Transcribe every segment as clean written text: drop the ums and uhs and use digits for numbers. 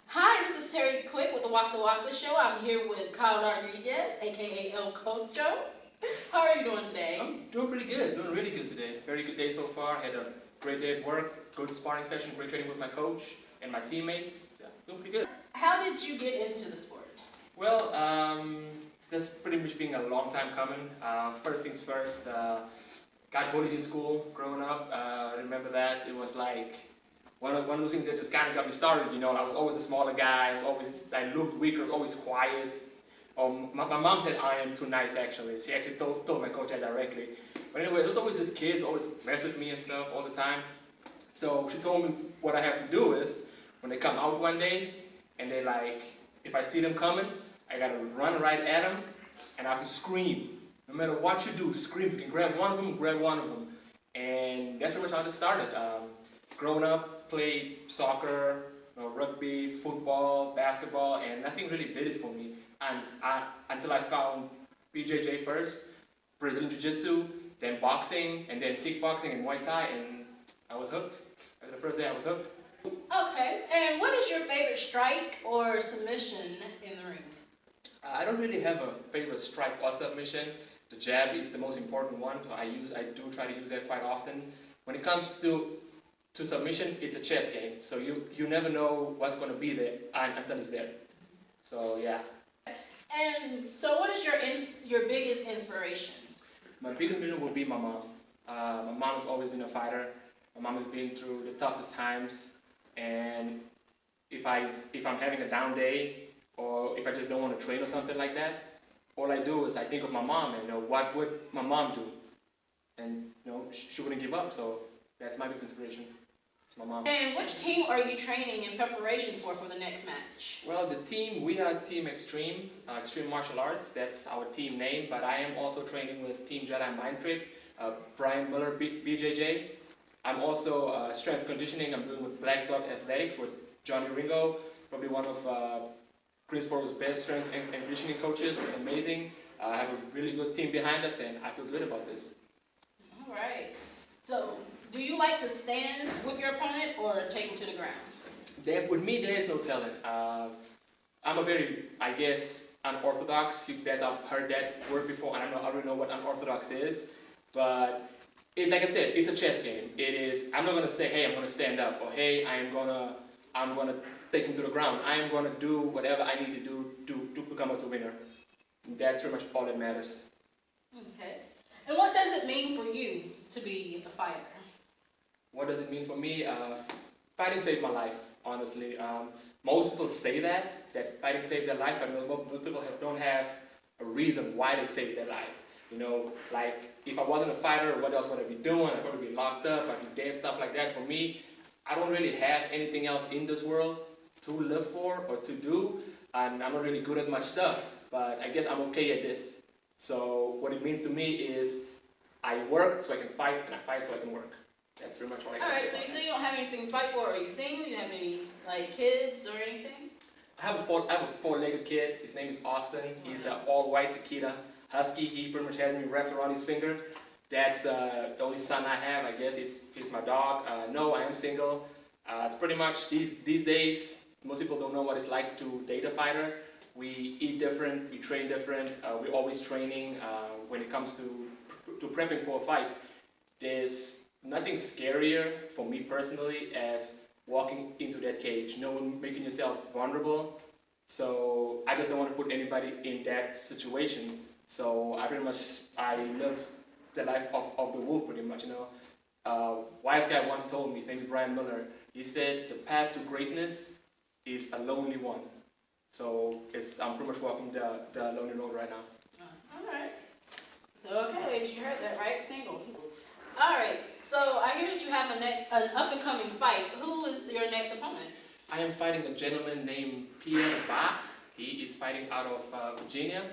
Hi, this is Terry Quick with the Wassa Wassa Show. I'm here with Kyle Rodriquez, aka El Cocho. How are you doing today? I'm doing pretty good, doing really good today. Very good day so far. Had a great day at work, good sparring session, great training with my coach and my teammates. Yeah, doing pretty good. How did you get into the sport? Well, that's pretty much been a long time coming. First things first, got bullied in school growing up. I remember that. It was like one of those things that just kind of got me started. You know, I was always a smaller guy. I looked weaker. I was always quiet. My mom said I am too nice, actually. She actually told my coach that directly. But anyway, there was always these kids always mess with me and stuff all the time. So she told me what I have to do is, when they come out one day, and they like, if I see them coming, I gotta run right at them, and I have to scream. No matter what you do, scream. You can grab one of them, grab one of them. And that's pretty much how it started. Growing up, played soccer, rugby, football, basketball, and nothing really did it for me. And until I found BJJ first, Brazilian Jiu-Jitsu, then boxing, and then kickboxing and Muay Thai, and I was hooked. The first day I was hooked. Okay, and what is your favorite strike or submission in the ring? I don't really have a favorite strike or submission. The jab is the most important one, so I do try to use that quite often. When it comes to submission, it's a chess game, so you never know what's going to be there until it's there. So yeah. And so what is your biggest inspiration? My biggest inspiration would be my mom. My mom has always been a fighter. My mom has been through the toughest times, and if I'm having a down day, or if I just don't want to train or something like that, all I do is I think of my mom and what would my mom do, and she wouldn't give up. So that's my biggest inspiration. My mom. And which team are you training in preparation for the next match? Well, the team, we are Team Extreme, Extreme Martial Arts. That's our team name, but I am also training with Team Jedi Mind Trick, Brian Miller, BJJ. I'm also strength conditioning. I'm doing with Black Dog Athletics with Johnny Ringo, probably one of Greensboro's best strength and conditioning coaches. It's amazing. I have a really good team behind us, and I feel good about this. All right. So, do you like to stand with your opponent or take him to the ground? With me, there is no telling. I'm a very, I guess, unorthodox. I've heard that word before, and I don't know what unorthodox is. But like I said, it's a chess game. It is. I'm not gonna say, hey, I'm gonna stand up, or hey, I'm gonna take him to the ground. I am gonna do whatever I need to do to become a winner. That's pretty much all that matters. Okay. And what does it mean for you to be a fighter? What does it mean for me? Fighting saved my life, honestly. Most people say that fighting saved their life, but most people don't have a reason why they saved their life. Like if I wasn't a fighter, what else would I be doing? I'd probably be locked up, I'd be dead, stuff like that. For me, I don't really have anything else in this world to live for or to do, and I'm not really good at much stuff, but I guess I'm okay at this. So what it means to me is I work so I can fight, and I fight so I can work. That's pretty much what I got. Alright, so you say you don't have anything to fight for. Are you single? Do you have any kids or anything? I have a four-legged kid. His name is Austin. He's an all-white Akita Husky. He pretty much has me wrapped around his finger. That's the only son I have, I guess. He's my dog. No, I am single. It's pretty much these days, most people don't know what it's like to date a fighter. We eat different, we train different, we're always training. When it comes to prepping for a fight, there's nothing scarier for me personally as walking into that cage, making yourself vulnerable. So I just don't want to put anybody in that situation. So I live the life of the wolf pretty much, Wise guy once told me, his name is Brian Miller, he said the path to greatness is a lonely one. So I'm pretty much walking the lonely road right now. Alright. So okay, you heard that, right? Single. Alright, so I hear that you have an up-and-coming fight. Who is your next opponent? I am fighting a gentleman named Pierre Ba. He is fighting out of Virginia.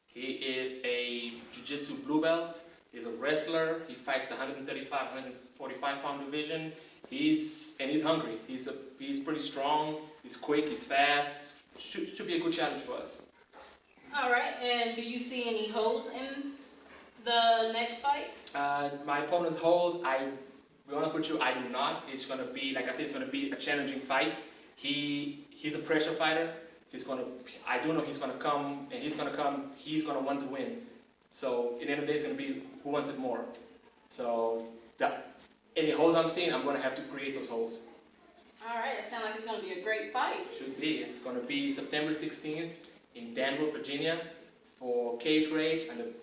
He is a jiu-jitsu blue belt. He's a wrestler. He fights the 135, 145 pound division. He's hungry. He's pretty strong. He's quick. He's fast. Should be a good challenge for us. All right. And do you see any holes in the next fight? My opponent's holds, to be honest with you, I do not. It's gonna be, like I said, it's gonna be a challenging fight. He's a pressure fighter. I do know he's gonna come, and he's gonna want to win. So, at the end of the day, it's gonna be who wants it more. So, any holes I'm seeing, I'm gonna have to create those holes. All right, it sounds like it's gonna be a great fight. Should be. It's gonna be September 16th in Danville, Virginia, for Cage Rage and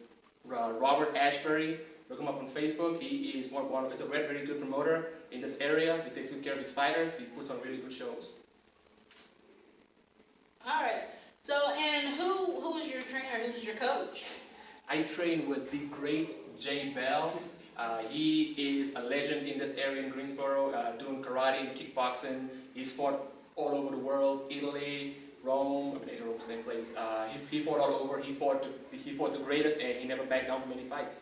Robert Ashbury. Look him up on Facebook. He is is a very good promoter in this area. He takes good care of his fighters. He puts on really good shows. All right. So, and who was your trainer? Who's your coach? I train with the great Jay Bell. He is a legend in this area in Greensboro, doing karate and kickboxing. He's fought all over the world, Italy, Rome, Rome, same place. He fought all over. He fought the greatest, and he never backed down from any fights.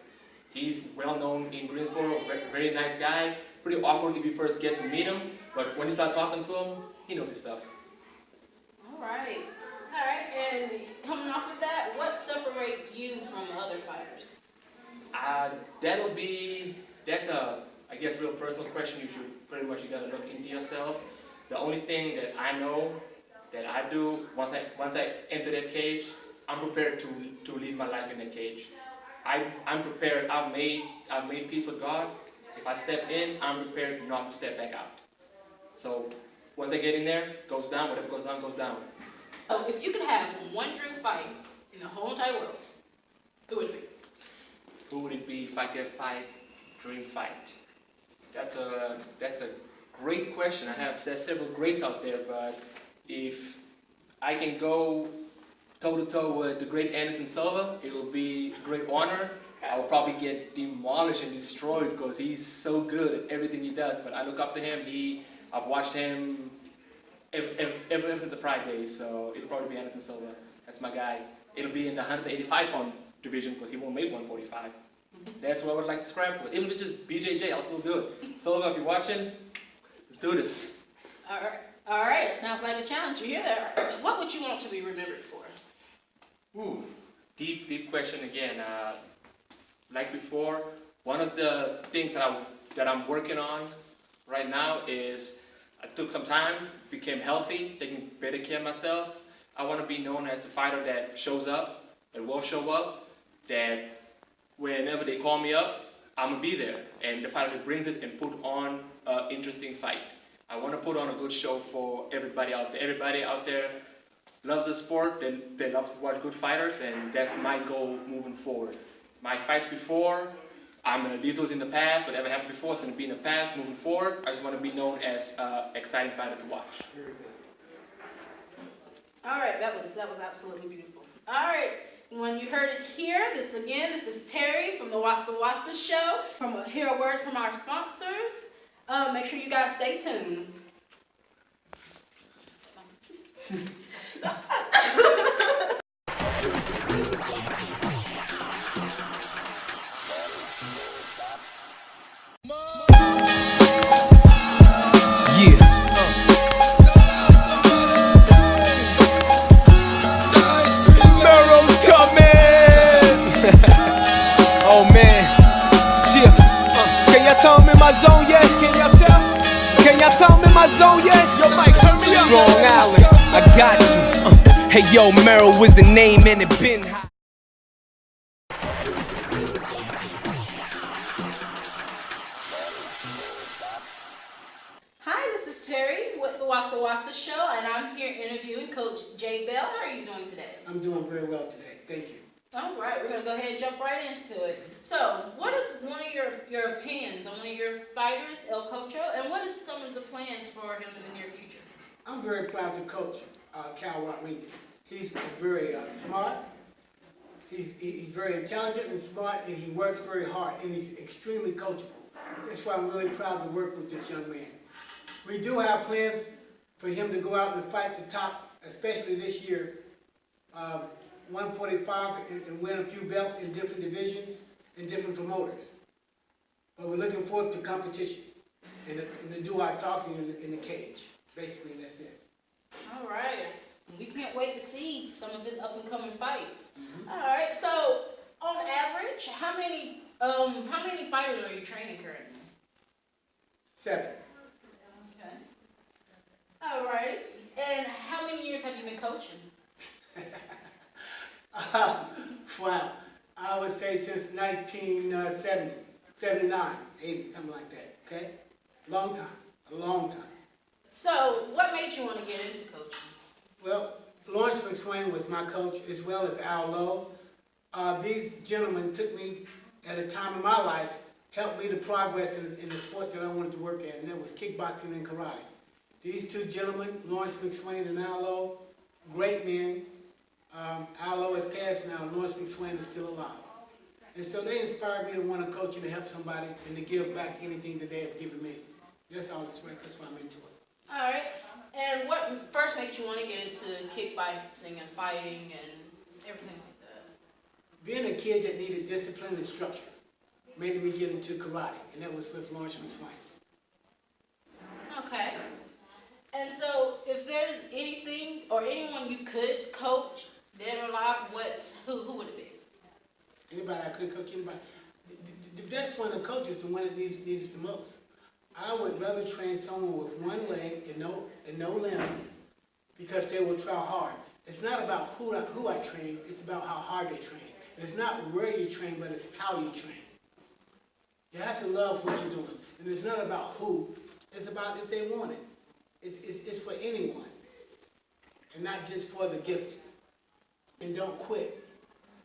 He's well known in Greensboro, very nice guy. Pretty awkward if you first get to meet him, but when you start talking to him, he knows his stuff. All right. And coming off of that, what separates you from other fighters? That's a, I guess, real personal question. You gotta look into yourself. The only thing that I know that I do once I enter that cage, I'm prepared to live my life in that cage. I'm prepared. I've made peace with God. If I step in, I'm prepared not to step back out. So once I get in there, goes down. Whatever goes down, goes down. So if you could have one dream fight in the whole entire world, who would it be? Who would it be if I could fight dream fight? That's a great question. There's several greats out there, but if I can go toe-to-toe with the great Anderson Silva, it will be a great honor. I will probably get demolished and destroyed because he's so good at everything he does. But I look up to him. I've watched him ever since the Pride days, so it'll probably be Anderson Silva. That's my guy. It'll be in the 185-pound division because he won't make 145. That's what I would like to scrap with. Even if it's just BJJ, I'll still do it. Silva, if you're watching, let's do this. All right. Sounds like a challenge. You hear that? What would you want to be remembered for? Ooh, deep question again. Like before, one of the things that I'm working on right now is I took some time, became healthy, taking better care of myself. I want to be known as the fighter that shows up, that will show up, that whenever they call me up, I'm going to be there. And the fighter that brings it and put on an interesting fight. I want to put on a good show for everybody out there. Everybody out there loves the sport, they love to watch good fighters, and that's my goal moving forward. My fights before, I'm going to leave those in the past. Whatever happened before is going to be in the past. Moving forward, I just want to be known as an exciting fighter to watch. All right, that was absolutely beautiful. All right, when you heard it here, this is Terry from the Wassa Wassa Show. Hear a word from our sponsors. Make sure you guys stay tuned. Oh man, yeah. Can y'all tell I'm in my zone yet? Can y'all tell? Can y'all tell I'm in my zone yet? Yo, Mike, turn me up. Strong Island, I got you. Hey, yo, Merrill was the name and it been hot. Hi, this is Terry with the Wassa Wassa Show, and I'm here interviewing Coach Jay Bell. How are you doing today? I'm doing very well today. Thank you. All right, we're going to go ahead and jump right into it. So, what is one of your opinions on one of your fighters, El Cocho, and what is some of the plans for him in the near future? I'm very proud to coach Kyle Rodriquez. He's very smart. He's very intelligent and smart, and he works very hard, and he's extremely coachable. That's why I'm really proud to work with this young man. We do have plans for him to go out and fight the top, especially this year. 145 and win a few belts in different divisions and different promoters. But we're looking forward to competition and to do our talking in the cage. Basically, that's it. All right. We can't wait to see some of his up-and-coming fights. All right. So, On average, how many fighters are you training currently? 7. Okay. All right. And how many years have you been coaching? Wow. I would say since 1970, 79, 80, something like that. Okay? Long time. A long time. So, what made you want to get into coaching? Well, Lawrence McSwain was my coach, as well as Al Lowe. These gentlemen took me at a time in my life, helped me to progress in the sport that I wanted to work at, and that was kickboxing and karate. These two gentlemen, Lawrence McSwain and Al Lowe, great men. Al Lowe has passed now, Lawrence McSwain is still alive. And so they inspired me to want to coach and to help somebody and to give back anything that they have given me. That's all. That's why I'm into it. All right. And what first made you want to get into kickboxing and fighting and everything like that? Being a kid that needed discipline and structure made me get into karate, and that was with Lawrence McSwain. Okay. And so, if there's anything or anyone you could coach, dead or alive, who would it be? Anybody I could coach, anybody. The best one to coach is the one that needs the most. I would rather train someone with one leg and no limbs because they will try hard. It's not about who I train, it's about how hard they train. And it's not where you train, but it's how you train. You have to love what you're doing. And it's not about who, it's about if they want it. It's for anyone, and not just for the gifted. And don't quit,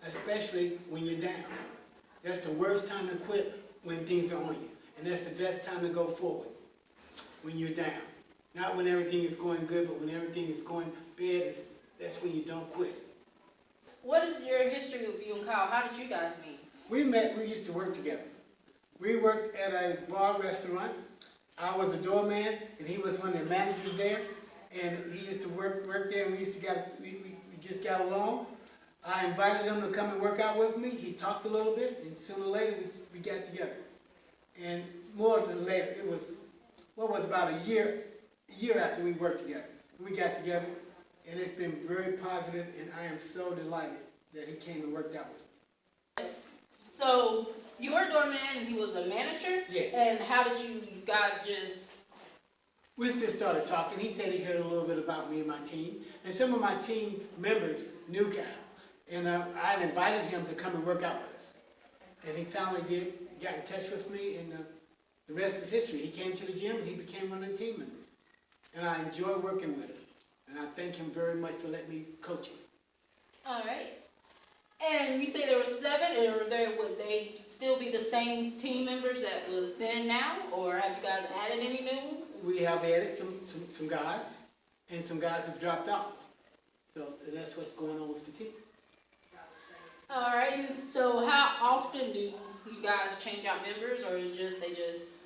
especially when you're down. That's the worst time to quit, when things are on you. And that's the best time to go forward, when you're down. Not when everything is going good, but when everything is going bad, that's when you don't quit. What is your history with you and Kyle? How did you guys meet? We used to work together. We worked at a bar restaurant. I was a doorman, and he was one of the managers there. And he used to work there, and we just got along. I invited him to come and work out with me. He talked a little bit, and sooner or later we got together. And more than later, it was about a year after we worked together. We got together, and it's been very positive, and I am so delighted that he came and worked out with me. So, you were a doorman and he was a manager? Yes. And how did you guys just... We just started talking. He said he heard a little bit about me and my team. And some of my team members knew Kyle. And I invited him to come and work out with us. And he finally got in touch with me, and the rest is history. He came to the gym and he became one of the team members. And I enjoy working with him. And I thank him very much for letting me coach him. All right. And you say there were 7, or would they still be the same team members that was then now? Or have you guys added any new? We have added some guys, and some guys have dropped out. So that's what's going on with the team. All right. And so how often do you guys change out members, or is they just...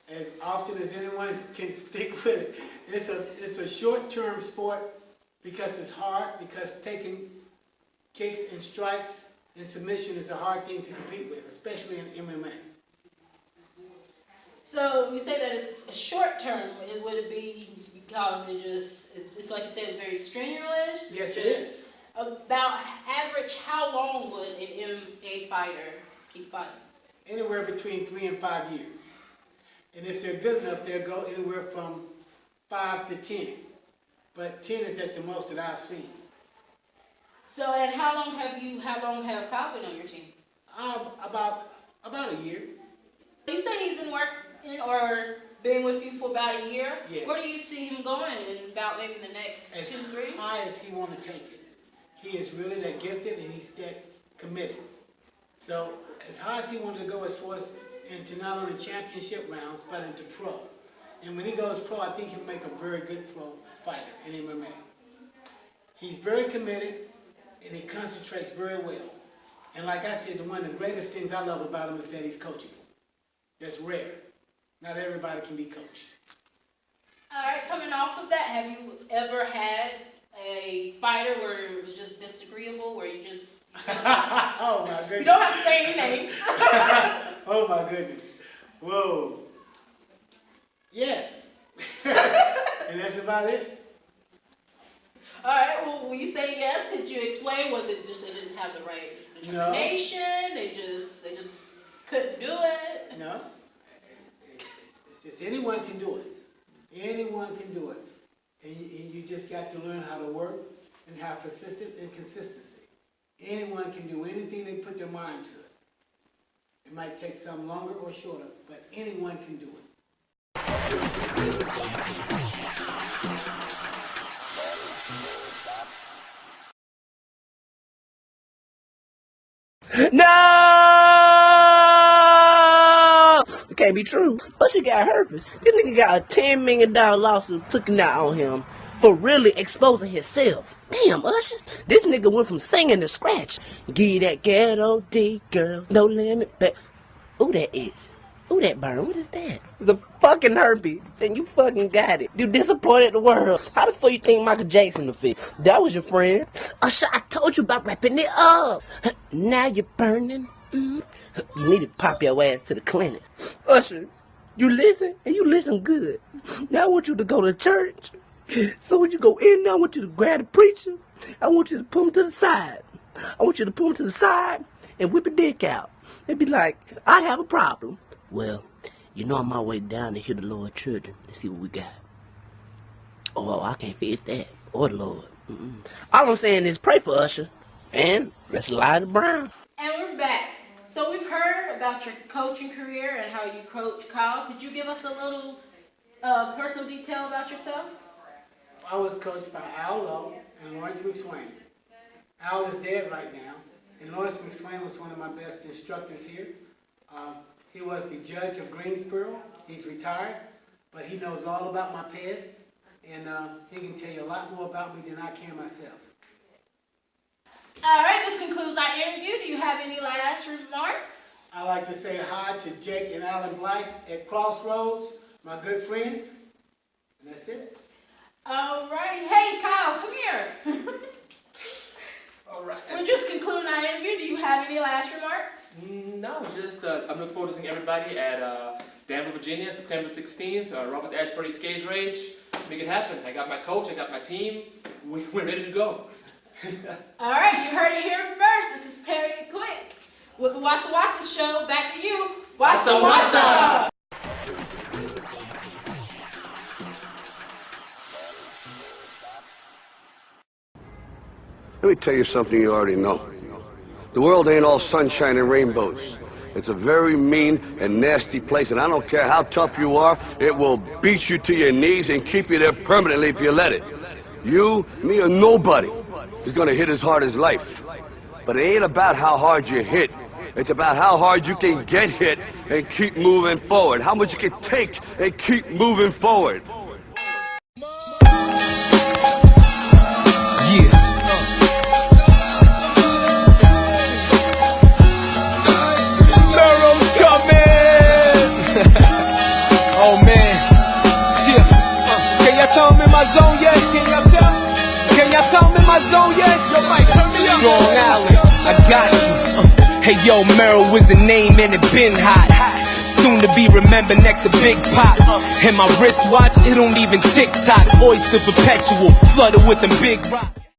As often as anyone can stick with it. It's a short-term sport because it's hard, because taking kicks and strikes and submission is a hard thing to compete with, especially in MMA. So you say that it's a short term. Would it be because it's like you said, it's very strenuous? Yes, it is. About average, how long would an MMA fighter keep fighting? Anywhere between 3 and 5 years. And if they're good enough, they'll go anywhere from 5 to 10. But 10 is at the most that I've seen. So, and how long have Kyle been on your team? About a year. You say he's been working or been with you for about a year? Yes. Where do you see him going in about maybe the next 2, 3? As high as he want to take it. He is really that gifted, and he's that committed. So as high as he wanted to go as far as into not only championship rounds, but into pro. And when he goes pro, I think he'll make a very good pro fighter in MMA. He's very committed, and he concentrates very well. And like I said, one of the greatest things I love about him is that he's coachable. That's rare. Not everybody can be coached. All right, coming off of that, have you ever had a fighter where it was just disagreeable, where you just... Oh my goodness. You don't have to say any names. Oh my goodness. Whoa. Yes. And that's about it. Alright, well, when you say yes, could you explain? Was it just they didn't have the right determination? They just couldn't do it? No. It's anyone can do it. Anyone can do it. And you just got to learn how to work and have persistence and consistency. Anyone can do anything they put their mind to. It might take some longer or shorter, but anyone can do it. No! It can't be true. Usher got herpes. This nigga got a $10 million lawsuit taken out on him for really exposing himself. Damn, Usher. This nigga went from singing to scratch. Give that ghetto D, girl, no limit back. Who that is? Who that burn? What is that? The fucking herpes. And you fucking got it. You disappointed the world. How the fuck you think Michael Jackson the fit? That was your friend. Usher, I told you about wrapping it up. Now you're burning. You need to pop your ass to the clinic. Usher, you listen, and you listen good. Now I want you to go to church. So when you go in there, I want you to grab the preacher. I want you to pull him to the side. I want you to pull him to the side and whip your dick out. And be like, I have a problem. Well, you know I'm on my way down to hear the Lord children. Let's see what we got. Oh, I can't fix that. Or the Lord. All I'm saying is pray for Usher. And let's lie to Brown. And we're back. So we've heard about your coaching career and how you coach Kyle. Could you give us a little personal detail about yourself? I was coached by Al Lowe and Lawrence McSwain. Al is dead right now, and Lawrence McSwain was one of my best instructors here. He was the judge of Greensboro. He's retired, but he knows all about my past, and he can tell you a lot more about me than I can myself. All right, this concludes our interview. Do you have any last remarks? I'd like to say hi to Jake and Alan Blythe at Crossroads, my good friends, and that's it. All right. Hey, Kyle, come here. All right. We're just concluding our interview. Do you have any last remarks? No, just I'm looking forward to seeing everybody at Danville, Virginia, September 16th, Robert Ashbury's Cage Rage. Make it happen. I got my coach, I got my team. We're ready to go. All right, you heard it here first. This is Terry Quick with the Wassa Wassa Show. Back to you. Wassa Wassa! Let me tell you something you already know. The world ain't all sunshine and rainbows. It's a very mean and nasty place, and I don't care how tough you are, it will beat you to your knees and keep you there permanently if you let it. You, me, or nobody is gonna hit as hard as life. But it ain't about how hard you hit. It's about how hard you can get hit and keep moving forward. How much you can take and keep moving forward. Yeah. Nero's coming. Oh man. Yeah. Can y'all tell I'm in my zone yet? Can y'all tell? Can y'all tell I'm in my zone yet? Yo, Mike, turn me up. Strong Island, I got you. Hey yo, Merrill was the name and it been hot. Soon to be remembered next to Big Pop. And my wristwatch, it don't even tick-tock. Oyster perpetual, flooded with them big rocks.